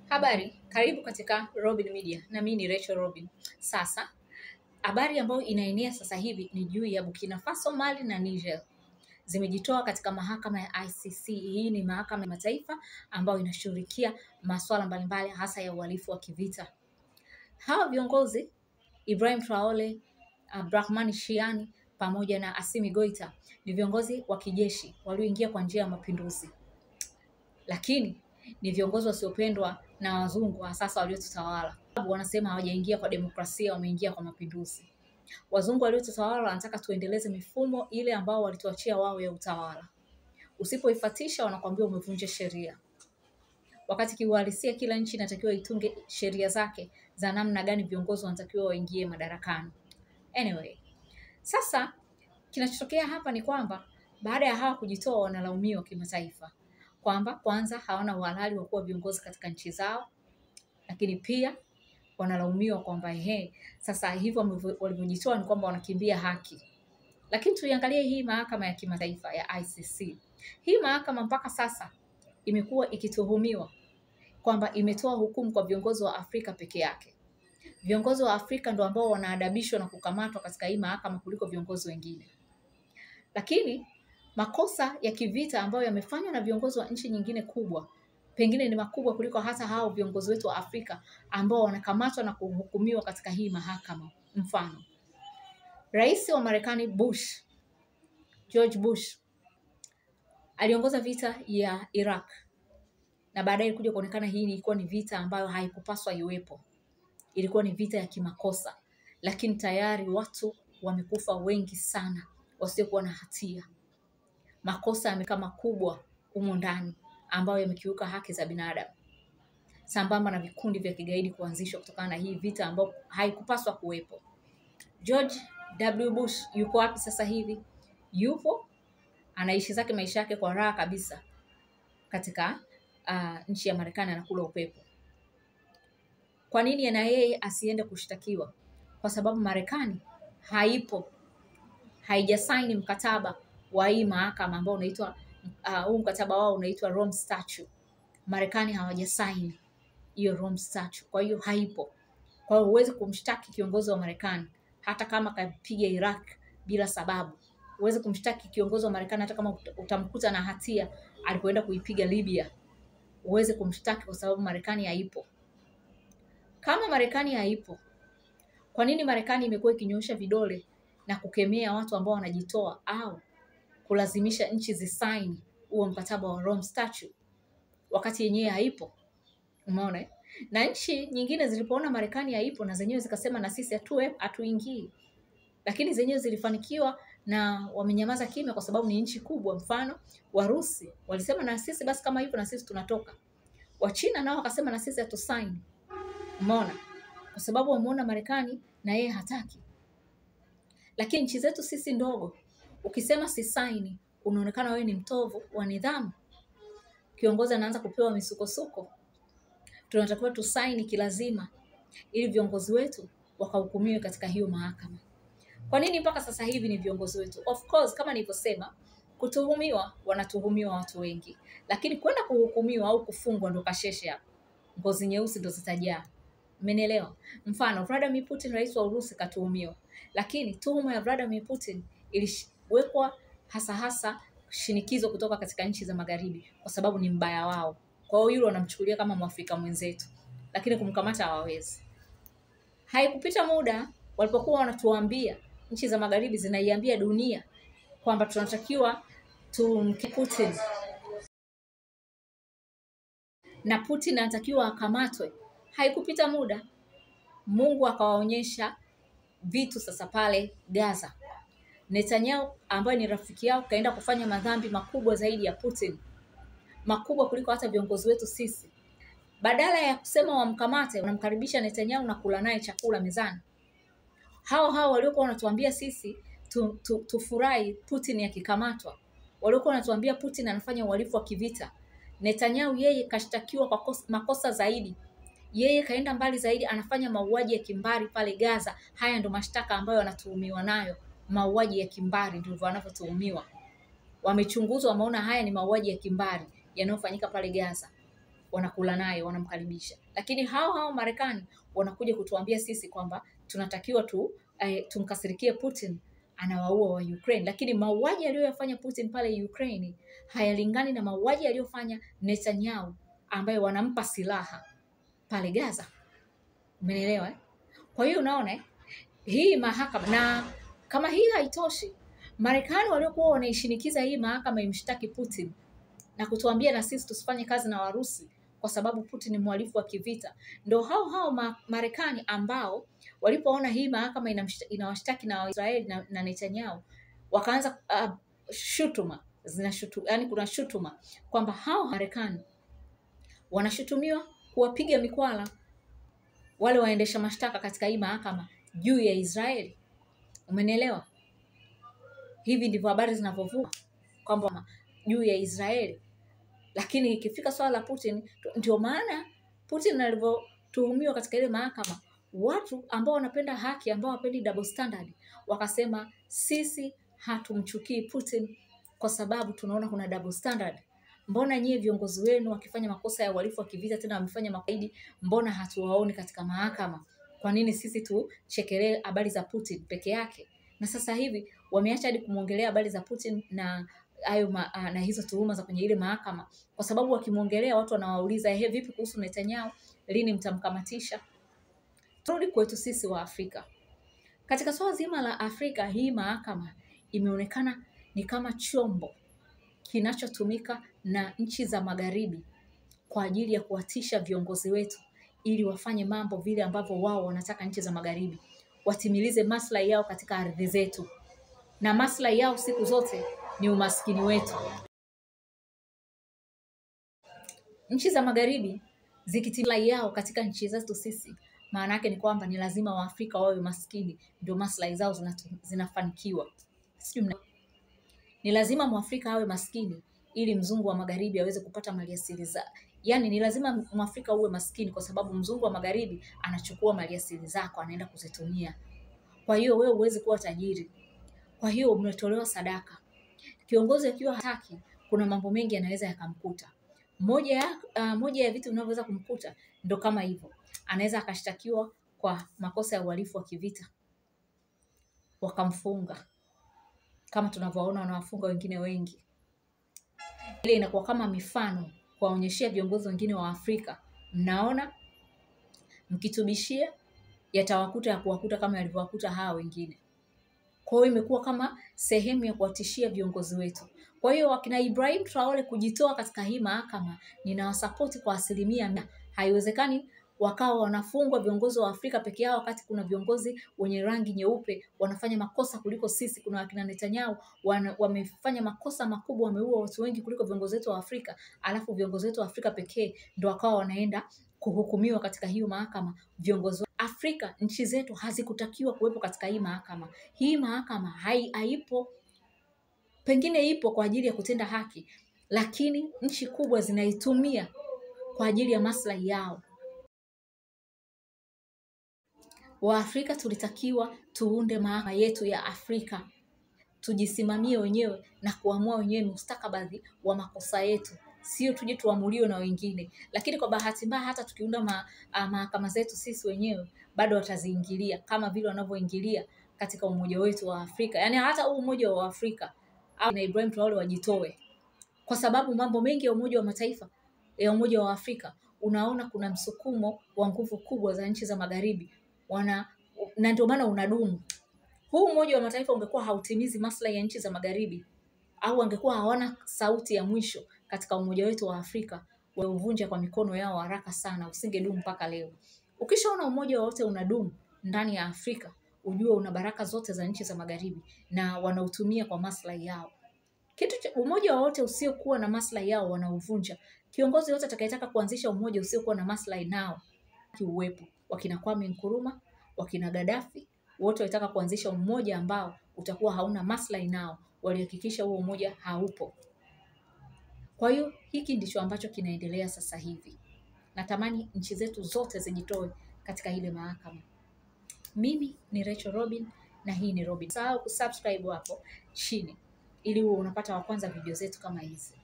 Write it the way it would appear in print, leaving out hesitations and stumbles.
Habari, karibu katika Robin Media na mimi ni Rachel Robin. Sasa, habari ambayo inaenea sasa hivi ni juu ya Burkina Faso, Mali na Niger. Zimejitoa katika mahakama ya ICC. Hii ni mahakama ya mataifa ambayo inashughulikia masuala mbalimbali hasa ya uhalifu wa kivita. Hawa viongozi Ibrahim Traore, Abdrahmane Chiani pamoja na Assimi Goita ni viongozi wa kijeshi walioingia kwa njia ya mapinduzi. Lakini ni viongozi wasiopendwa na wazungu wa sasa waliotutawala. Wanasema hawajaingia kwa demokrasia, wameingia kwa mapinduzi. Wazungu waliotutawala wanataka tuendeleze mifumo ile ambao walituachia wao ya utawala. Usipoifuatisha wanakuambia umevunja sheria. Wakati kiuhalisia kila nchi inatakiwa itunge sheria zake za namna gani viongozi wanatakiwa waingie madarakani. Anyway, sasa kinachotokea hapa ni kwamba baada ya hawa kujitoa wanalaumiwa kimataifa kwamba kwanza hawana uhalali wa kuwa viongozi katika nchi zao, lakini pia wanalaumiwa kwamba sasa hivyo walivyojitoa ni kwamba wanakimbia haki. Lakini tuiangalie hii mahakama ya kimataifa ya ICC. Hii mahakama mpaka sasa imekuwa ikituhumiwa kwamba imetoa hukumu kwa viongozi wa Afrika peke yake. Viongozi wa Afrika ndio ambao wanaadabishwa na kukamatwa katika hii mahakama kuliko viongozi wengine. Lakini makosa ya kivita ambayo yamefanywa na viongozi wa nchi nyingine kubwa pengine ni makubwa kuliko hata hao viongozi wetu wa Afrika ambao wanakamatwa na kuhukumiwa katika hii mahakama. Mfano, Rais wa Marekani George Bush aliongoza vita ya Iraq na baadaye kuja kuonekana hii ilikuwa ni vita ambayo haikupaswa iwepo. Ilikuwa ni vita ya kimakosa, lakini tayari watu wamekufa wengi sana wasiokuwa na hatia. Makosa yamekaa makubwa humo ndani ambayo yamekiuka haki za binadamu, sambamba na vikundi vya kigaidi kuanzishwa kutokana na hii vita ambayo haikupaswa kuwepo. George W. Bush yuko wapi sasa hivi? Yupo anaishi zake maisha yake kwa raha kabisa katika nchi ya Marekani, anakula upepo. Kwa nini na yeye asiende kushtakiwa? Kwa sababu Marekani haijasaini mkataba wa hii mahakama ambao unaitwa huu mkataba wao unaitwa Rome Statute. Marekani hawajasaini hiyo Rome Statute, kwa hiyo haipo. Kwa hiyo huwezi kumshtaki kiongozi wa Marekani hata kama kapiga Iraq bila sababu. Huwezi kumshtaki kiongozi wa Marekani hata kama utamkuta na hatia alipoenda kuipiga Libya. Huwezi kumshtaki kwa sababu Marekani haipo. Kama Marekani haipo, kwa nini Marekani imekuwa ikinyosha vidole na kukemea watu ambao wanajitoa au kulazimisha nchi zisaini huo mkataba wa Rome Statute wakati yenyewe haipo? Umeona? Na nchi nyingine zilipoona Marekani haipo na zenyewe zikasema na sisi hatuingii. Lakini zenyewe zilifanikiwa na wamenyamaza kimya kwa sababu ni nchi kubwa. Mfano, Warusi walisema na sisi basi kama hivyo na sisi tunatoka. Wachina nao wakasema na sisi hatusaini. Umeona? Kwa sababu wameona Marekani na yeye hataki. Lakini nchi zetu sisi ndogo, ukisema si saini, unaonekana wewe ni mtovu wa nidhamu. Kiongozi anaanza kupewa misukosuko. Tunatakiwa tusaini kilazima ili viongozi wetu wakahukumiwe katika hiyo mahakama. Kwa nini mpaka sasa hivi ni viongozi wetu? Of course, kama nilivyosema, kutuhumiwa wanatuhumiwa watu wengi, lakini kwenda kuhukumiwa au kufungwa ndo kasheshe hapo. Ngozi nyeusi ndo zitajaa. Umenielewa? Mfano, Vladimir Putin, rais wa Urusi, katuhumiwa. Lakini tuhuma ya Vladimir Putin iliwekwa hasa shinikizo kutoka katika nchi za magharibi kwa sababu ni mbaya wao. Kwa hiyo yule wanamchukulia kama Mwafrika mwenzetu, lakini kumkamata hawawezi. Haikupita muda walipokuwa wanatuambia, nchi za magharibi zinaiambia dunia kwamba tunatakiwa tumke Putin na Putin anatakiwa akamatwe. Haikupita muda Mungu akawaonyesha vitu sasa pale Gaza. Netanyahu ambaye ni rafiki yao kaenda kufanya madhambi makubwa zaidi ya Putin, makubwa kuliko hata viongozi wetu sisi. Badala ya kusema wamkamate, wanamkaribisha Netanyahu na kula naye chakula mezani. Hao waliokuwa wanatuambia sisi tufurahi Putin akikamatwa, waliokuwa wanatuambia Putin anafanya uhalifu wa kivita. Netanyahu yeye kashtakiwa kwa makosa zaidi. Yeye kaenda mbali zaidi, anafanya mauaji ya kimbari pale Gaza. Haya ndo mashtaka ambayo wanatuhumiwa nayo, mauaji ya kimbari ndivyo wanavyotuhumiwa. Wamechunguzwa, wameona haya ni mauaji ya kimbari yanayofanyika pale Gaza. wanakula naye, wanamkaribisha. Lakini hao Marekani wanakuja kutuambia sisi kwamba tunatakiwa tumkasirikie Putin anawaua wa Ukraine, lakini mauaji aliyoyafanya Putin pale Ukraine hayalingani na mauaji aliyofanya Netanyahu ambaye wanampa silaha pale Gaza. Umeelewa? Kwa hiyo unaona hii mahakama, na kama hii haitoshi, Marekani waliokuwa wanaishinikiza hii mahakama imshtaki Putin na kutuambia na sisi tusifanye kazi na Warusi kwa sababu Putin ni mhalifu wa kivita, ndio hao Marekani ambao walipoona hii mahakama inawashtaki na Israeli na Netanyahu wakaanza shutuma yani kuna shutuma kwamba hao Marekani wanashutumiwa kuwapiga mikwala wale waendesha mashtaka katika hii mahakama juu ya Israeli. Umenielewa? Hivi ndivyo habari zinavyovuka kwamba juu ya Israeli. Lakini ikifika swala la Putin, ndio maana Putin alivyotuhumiwa katika ile mahakama, watu ambao wanapenda haki, ambao wapendi double standard, wakasema sisi hatumchukii Putin kwa sababu tunaona kuna double standard. Mbona nyie viongozi wenu wakifanya makosa ya uhalifu wa kivita, tena wamefanya makaidi, mbona hatuwaoni katika mahakama? Kwa nini sisi tuchekelee habari za Putin peke yake? Na sasa hivi wameacha hadi kumuongelea habari za Putin na na hizo tuhuma za kwenye ile mahakama, kwa sababu wakimuongelea watu wanawauliza vipi kuhusu Netanyahu, lini mtamkamatisha? Turudi kwetu sisi wa Afrika. Katika swala zima la Afrika, hii mahakama imeonekana ni kama chombo kinachotumika na nchi za magharibi kwa ajili ya kuwatisha viongozi wetu ili wafanye mambo vile ambavyo wao wanataka. Nchi za magharibi watimilize maslahi yao katika ardhi zetu, na maslahi yao siku zote ni umaskini wetu. Nchi za magharibi zikitimiliza yao katika nchi zetu sisi, maana yake ni kwamba ni lazima Waafrika wawe maskini ndio maslahi zao zinafanikiwa. Ni lazima Mwafrika awe maskini ili mzungu wa magharibi aweze kupata maliasili za. Yaani ni lazima Mwafrika uwe maskini kwa sababu mzungu wa magharibi anachukua maliasili zako anaenda kuzitumia. Kwa hiyo wewe huwezi kuwa tajiri. Kwa hiyo umetolewa sadaka. Kiongozi akiwa hataki, kuna mambo mengi yanaweza yakamkuta. Moja ya vitu vinavyoweza kumkuta ndo kama hivyo. Anaweza akashtakiwa kwa makosa ya uhalifu wa kivita, wakamfunga, kama tunavyoona wanawafunga wengine wengi. Ile inakuwa kama mifano kuwaonyeshia viongozi wengine wa Afrika, mnaona mkitubishia yatawakuta ya kuwakuta kama yalivyowakuta hawa wengine. Kwa hiyo imekuwa kama sehemu ya kuwatishia viongozi wetu. Kwa hiyo wakina Ibrahim Traore kujitoa katika hii mahakama, ninawasapoti kwa 100%. Haiwezekani wakawa wanafungwa viongozi wa Afrika peke yao wakati kuna viongozi wenye rangi nyeupe wanafanya makosa kuliko sisi. Kuna wakina Netanyahu wamefanya makosa makubwa, wameua watu wengi kuliko viongozi wetu wa Afrika, alafu viongozi wetu wa Afrika pekee ndio wakawa wanaenda kuhukumiwa katika hiyo mahakama. Viongozi wa Afrika, nchi zetu hazikutakiwa kuwepo katika hii mahakama. Hii mahakama haipo, pengine ipo kwa ajili ya kutenda haki, lakini nchi kubwa zinaitumia kwa ajili ya maslahi yao. Waafrika tulitakiwa tuunde mahakama yetu ya Afrika, tujisimamie wenyewe na kuamua wenyewe mustakabali wa makosa yetu, sio tuje tuamuliwe na wengine. Lakini kwa bahati mbaya hata tukiunda mahakama zetu sisi wenyewe bado wataziingilia kama vile wanavyoingilia katika umoja wetu wa Afrika. Yaani hata huu umoja wa Afrika au na Ibrahim Traore wajitoe, kwa sababu mambo mengi ya Umoja wa Mataifa ya Umoja wa Afrika unaona kuna msukumo wa nguvu kubwa za nchi za magharibi na ndio maana unadumu. Huu Umoja wa Mataifa ungekuwa hautimizi maslahi ya nchi za magharibi, au angekuwa hawana sauti ya mwisho katika umoja wetu wa Afrika, wauvunja kwa mikono yao haraka sana, usingedumu mpaka leo. Ukishaona umoja wote unadumu ndani ya Afrika, ujue una baraka zote za nchi za magharibi na wanautumia kwa maslahi yao. Umoja wote usiokuwa na maslahi yao wanauvunja. Kiongozi yote atakayetaka kuanzisha umoja usiokuwa na maslahi nao kiuwepo, wakina Kwame Nkrumah, wakina Gaddafi, wote walitaka kuanzisha umoja ambao utakuwa hauna maslahi nao, walihakikisha huo umoja haupo. Kwa hiyo hiki ndicho ambacho kinaendelea sasa hivi. Natamani nchi zetu zote zijitoe katika ile mahakama. Mimi ni Rachel Robin na hii ni Robin. Usisahau kusubscribe hapo chini ili uwe unapata wa kwanza video zetu kama hizi.